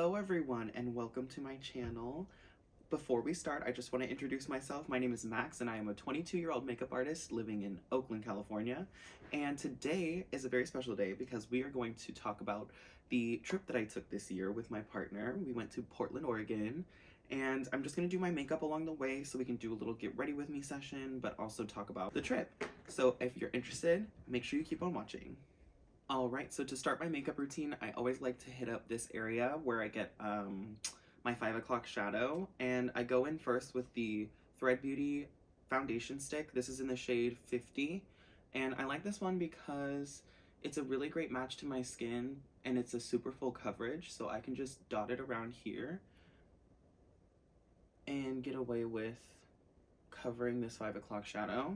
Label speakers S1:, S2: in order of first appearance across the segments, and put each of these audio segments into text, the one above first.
S1: Hello everyone and welcome to my channel. Before we start, I just want to introduce myself. My name is Max and I am a 22-year-old makeup artist living in Oakland, California. And today is a very special day because we are going to talk about the trip that I took this year with my partner. We went to Portland, Oregon, and I'm just going to do my makeup along the way so we can do a little get ready with me session, but also talk about the trip. So if you're interested, make sure you keep on watching. Alright, so to start my makeup routine, I always like to hit up this area where I get my 5 o'clock shadow, and I go in first with the Thread Beauty foundation stick. This is in the shade 50, and I like this one because it's a really great match to my skin, and it's a super full coverage, so I can just dot it around here and get away with covering this 5 o'clock shadow.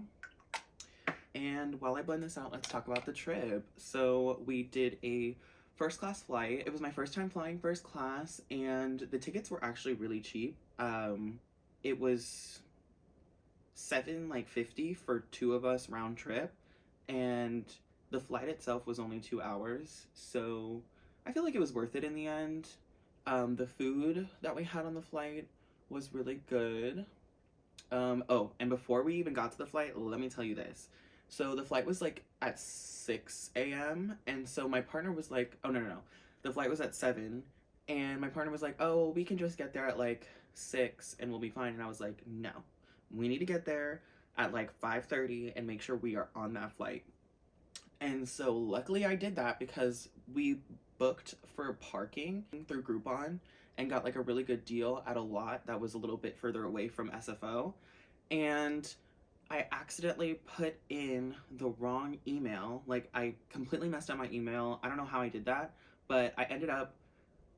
S1: And while I blend this out, let's talk about the trip. So we did a first class flight. It was my first time flying first class, and the tickets were actually really cheap. It was $7.50 for two of us round trip, and the flight itself was only 2 hours. So I feel like it was worth it in the end. The food that we had on the flight was really good. Oh, and before we even got to the flight, let me tell you this. So the flight was like at 6 a.m. and so my partner was like, oh no, the flight was at 7, and my partner was like, oh, we can just get there at like 6 and we'll be fine. And I was like, no, we need to get there at like 5:30 and make sure we are on that flight. And so luckily I did that because we booked for parking through Groupon and got like a really good deal at a lot that was a little bit further away from SFO. And I accidentally put in the wrong email. Like, I completely messed up my email. I don't know how I did that, but I ended up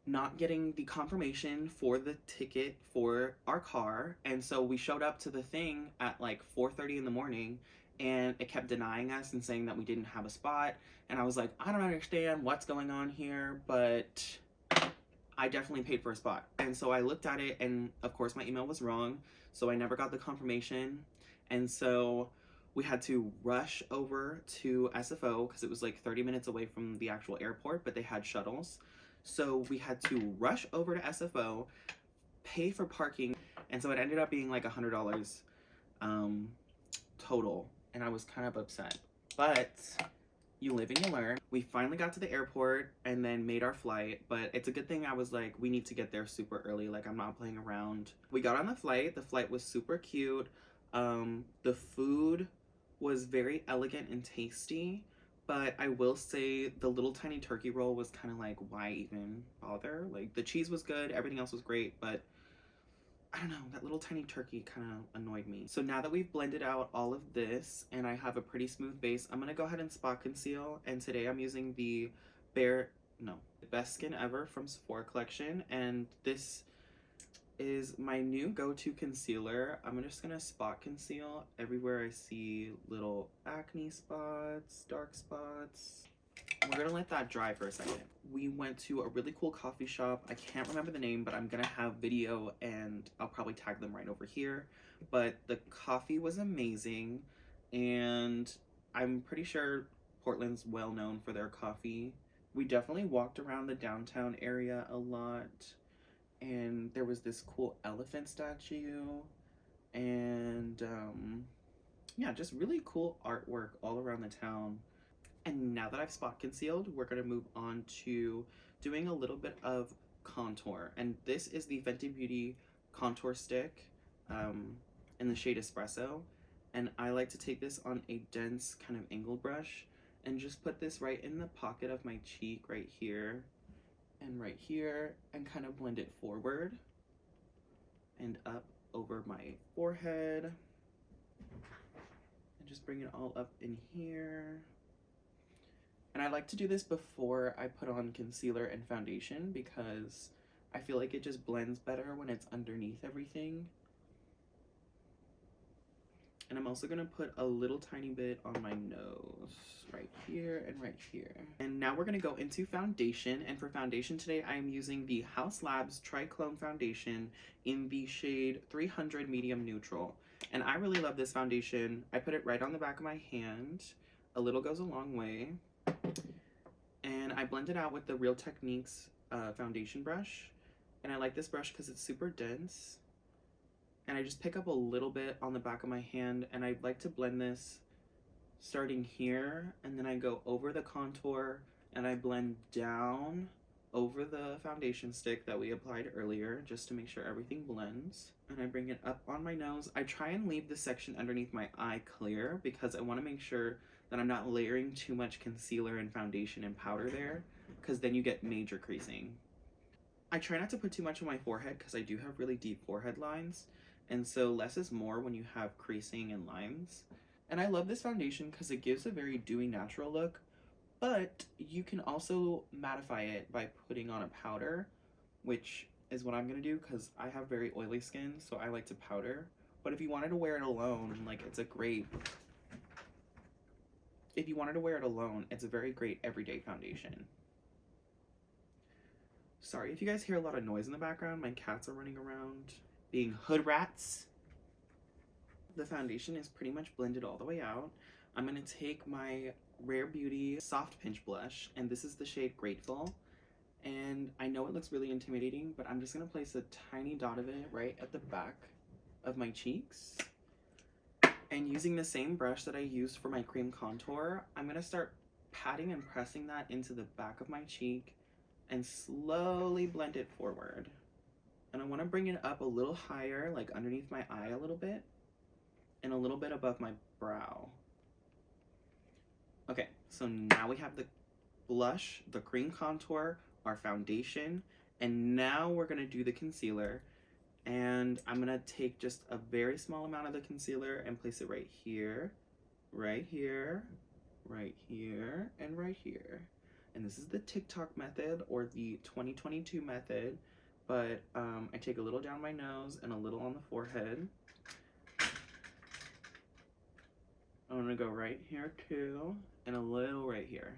S1: not getting the confirmation for the ticket for our car. And so we showed up to the thing at like 4:30 in the morning, and it kept denying us and saying that we didn't have a spot. And I was like, I don't understand what's going on here, but I definitely paid for a spot. And so I looked at it, and of course my email was wrong, so I never got the confirmation. And so we had to rush over to SFO because it was like 30 minutes away from the actual airport, but they had shuttles. So we had to rush over to SFO, pay for parking, and so it ended up being like $100 total, and I was kind of upset. But you live and you learn. We finally got to the airport and then made our flight, but it's a good thing I was like, we need to get there super early, like I'm not playing around. We got on the flight was super cute. The food was very elegant and tasty, but I will say the little tiny turkey roll was kind of like, why even bother? Like, the cheese was good, everything else was great, but I don't know, that little tiny turkey kind of annoyed me. So now that we've blended out all of this and I have a pretty smooth base, I'm gonna go ahead and spot conceal, and today I'm using the Best Skin Ever from Sephora collection, and this is my new go-to concealer. I'm just gonna spot conceal everywhere I see little acne spots, dark spots. We're gonna let that dry for a second. We went to a really cool coffee shop. I can't remember the name, but I'm gonna have video and I'll probably tag them right over here. But the coffee was amazing, and I'm pretty sure Portland's well known for their coffee. We definitely walked around the downtown area a lot, and there was this cool elephant statue, and yeah, just really cool artwork all around the town. And now that I've spot concealed, we're gonna move on to doing a little bit of contour, and this is the Fenty Beauty contour stick in the shade Espresso, and I like to take this on a dense kind of angled brush and just put this right in the pocket of my cheek right here and right here, and kind of blend it forward and up over my forehead, and just bring it all up in here. And I like to do this before I put on concealer and foundation because I feel like it just blends better when it's underneath everything. And I'm also gonna put a little tiny bit on my nose, right here and right here. And now we're gonna go into foundation. And for foundation today, I'm using the Haus Labs Triclone Foundation in the shade 300 Medium Neutral. And I really love this foundation. I put it right on the back of my hand. A little goes a long way. And I blend it out with the Real Techniques foundation brush. And I like this brush because it's super dense. And I just pick up a little bit on the back of my hand, and I like to blend this starting here, and then I go over the contour and I blend down over the foundation stick that we applied earlier just to make sure everything blends. And I bring it up on my nose. I try and leave the section underneath my eye clear because I want to make sure that I'm not layering too much concealer and foundation and powder there, because then you get major creasing. I try not to put too much on my forehead because I do have really deep forehead lines, and so less is more when you have creasing and lines. And I love this foundation because it gives a very dewy natural look, but you can also mattify it by putting on a powder, which is what I'm going to do because I have very oily skin, so I like to powder. But if you wanted to wear it alone, like it's a very great everyday foundation. Sorry if you guys hear a lot of noise in the background. My cats are running around being hood rats. The foundation is pretty much blended all the way out. I'm going to take my Rare Beauty Soft Pinch Blush, and this is the shade Grateful. And I know it looks really intimidating, but I'm just going to place a tiny dot of it right at the back of my cheeks. And using the same brush that I used for my cream contour, I'm going to start patting and pressing that into the back of my cheek and slowly blend it forward. And I want to bring it up a little higher, like underneath my eye a little bit, and a little bit above my brow. Okay, so now we have the blush, the cream contour, our foundation, and now we're going to do the concealer. And I'm going to take just a very small amount of the concealer and place it right here, right here, right here, and right here. And this is the TikTok method, or the 2022 method, but I take a little down my nose and a little on the forehead. I'm going to go right here too, and a little right here.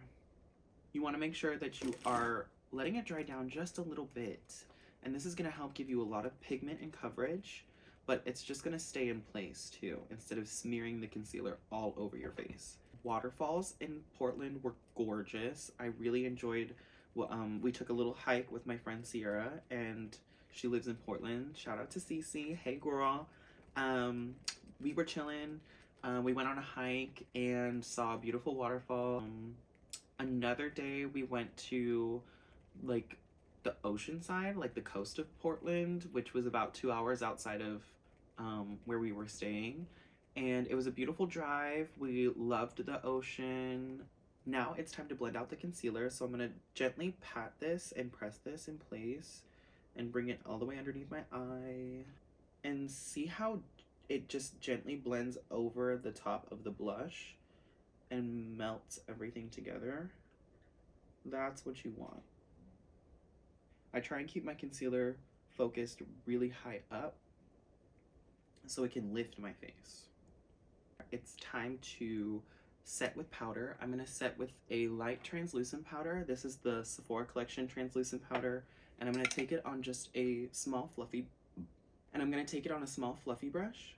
S1: You want to make sure that you are letting it dry down just a little bit. And this is going to help give you a lot of pigment and coverage, but it's just going to stay in place too, instead of smearing the concealer all over your face. Waterfalls in Portland were gorgeous. I really enjoyed, we took a little hike with my friend Sierra, and she lives in Portland. Shout out to Cece. Hey girl. We were chilling. We went on a hike and saw a beautiful waterfall. Another day we went to like the ocean side, like the coast of Portland, which was about 2 hours outside of where we were staying. And it was a beautiful drive. We loved the ocean. Now it's time to blend out the concealer. So I'm going to gently pat this and press this in place and bring it all the way underneath my eye. And see how it just gently blends over the top of the blush and melts everything together. That's what you want. I try and keep my concealer focused really high up so it can lift my face. It's time to set with powder. I'm going to set with a light translucent powder. This is the Sephora Collection translucent powder, and I'm going to take it on just a small fluffy brush.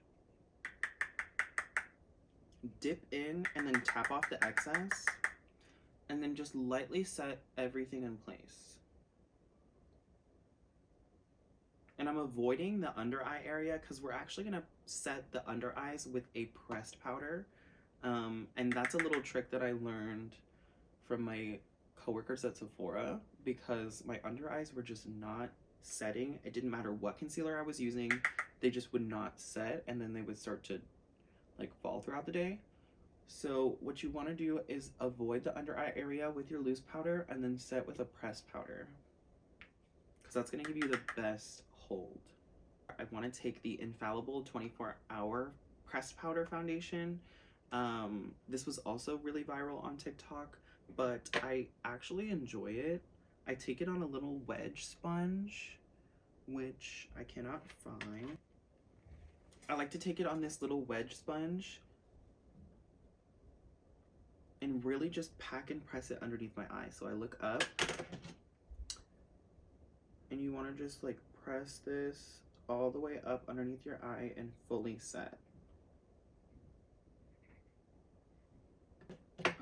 S1: Dip in and then tap off the excess, and then just lightly set everything in place. And I'm avoiding the under eye area because we're actually going to set the under eyes with a pressed powder. And that's a little trick that I learned from my coworkers at Sephora, because my under eyes were just not setting. It didn't matter what concealer I was using, they just would not set, and then they would start to like fall throughout the day. So what you want to do is avoid the under eye area with your loose powder and then set with a pressed powder, because that's going to give you the best hold. I want to take the Infallible 24-hour pressed powder foundation. This was also really viral on TikTok, but I actually enjoy it. I take it on a little wedge sponge, which I cannot find. I like to take it on this little wedge sponge and really just pack and press it underneath my eye. So I look up, and you want to just like press this all the way up underneath your eye and fully set.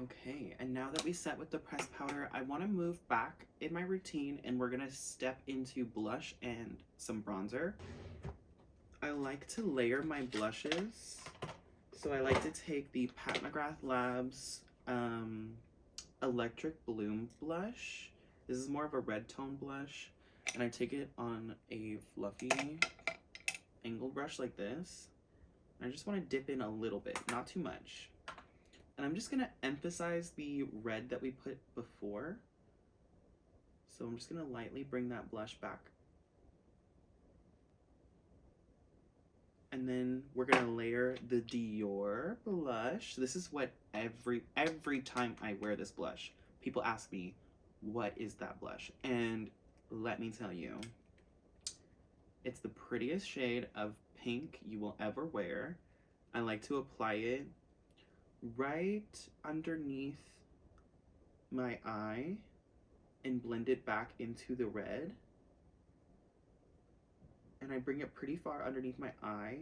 S1: Okay, and now that we set with the pressed powder, I want to move back in my routine and we're going to step into blush and some bronzer. I like to layer my blushes. So I like to take the Pat McGrath Labs Electric Bloom blush. This is more of a red tone blush. And I take it on a fluffy angled brush like this. And I just want to dip in a little bit, not too much. And I'm just going to emphasize the red that we put before. So I'm just going to lightly bring that blush back. And then we're going to layer the Dior blush. This is what every time I wear this blush, people ask me, what is that blush? And let me tell you, it's the prettiest shade of pink you will ever wear. I like to apply it right underneath my eye and blend it back into the red. And I bring it pretty far underneath my eye.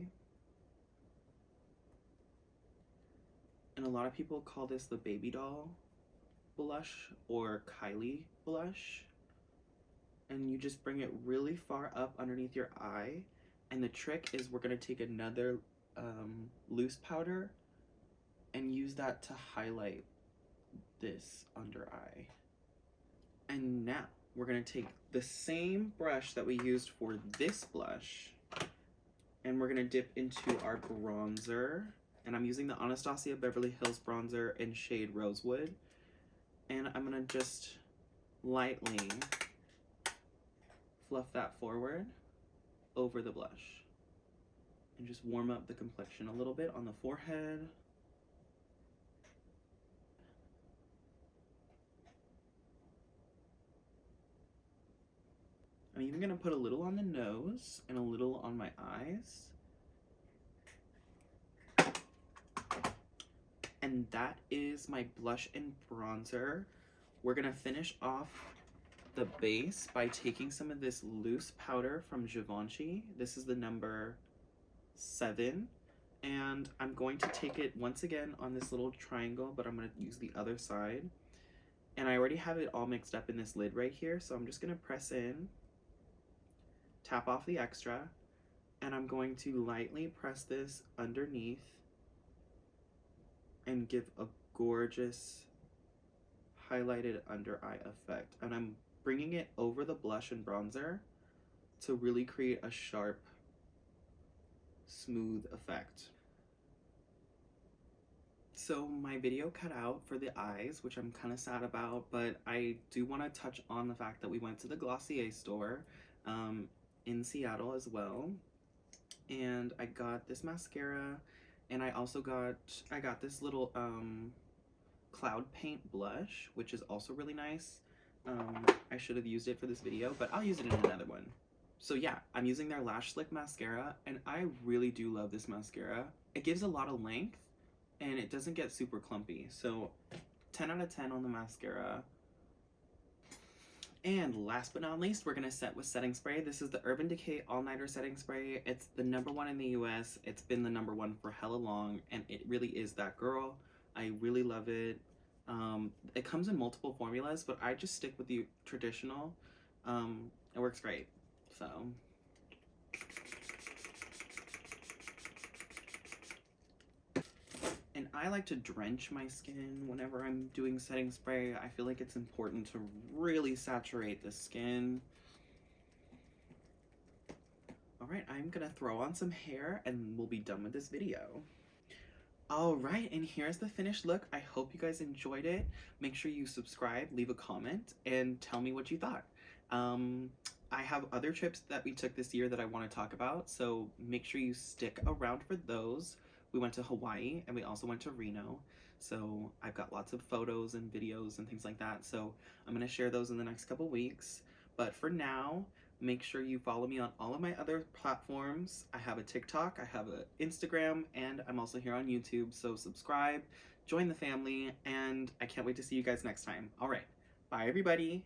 S1: And a lot of people call this the baby doll blush or Kylie blush. And you just bring it really far up underneath your eye. And the trick is we're gonna take another loose powder and use that to highlight this under eye. And now we're gonna take the same brush that we used for this blush and we're gonna dip into our bronzer. And I'm using the Anastasia Beverly Hills bronzer in shade Rosewood. And I'm gonna just lightly fluff that forward over the blush and just warm up the complexion a little bit on the forehead. I'm even gonna put a little on the nose and a little on my eyes. And that is my blush and bronzer. We're gonna finish off the base by taking some of this loose powder from Givenchy. This is the number 7. And I'm going to take it once again on this little triangle, but I'm gonna use the other side. And I already have it all mixed up in this lid right here, so I'm just gonna press in, tap off the extra, and I'm going to lightly press this underneath and give a gorgeous highlighted under eye effect. And I'm bringing it over the blush and bronzer to really create a sharp, smooth effect. So my video cut out for the eyes, which I'm kind of sad about, but I do want to touch on the fact that we went to the Glossier store in Seattle as well, and I got this mascara, and I also got this little cloud paint blush, which is also really nice. I should have used it for this video, but I'll use it in another one. So yeah, I'm using their Lash Slick mascara, and I really do love this mascara. It gives a lot of length, and it doesn't get super clumpy. So 10 out of 10 on the mascara. And last but not least, we're gonna set with setting spray. This is the Urban Decay All Nighter Setting Spray. It's the #1 in the US. It's been the #1 for hella long, and it really is that girl. I really love it. It comes in multiple formulas, but I just stick with the traditional. It works great, so. And I like to drench my skin whenever I'm doing setting spray. I feel like it's important to really saturate the skin. All right, I'm gonna throw on some hair and we'll be done with this video. All right, and here's the finished look. I hope you guys enjoyed it. Make sure you subscribe, leave a comment, and tell me what you thought. I have other trips that we took this year that I want to talk about, so make sure you stick around for those. We went to Hawaii and we also went to Reno, so I've got lots of photos and videos and things like that, so I'm going to share those in the next couple weeks. But for now, make sure you follow me on all of my other platforms. I have a TikTok, I have an Instagram, and I'm also here on YouTube, so subscribe, join the family, and I can't wait to see you guys next time. All right, bye everybody.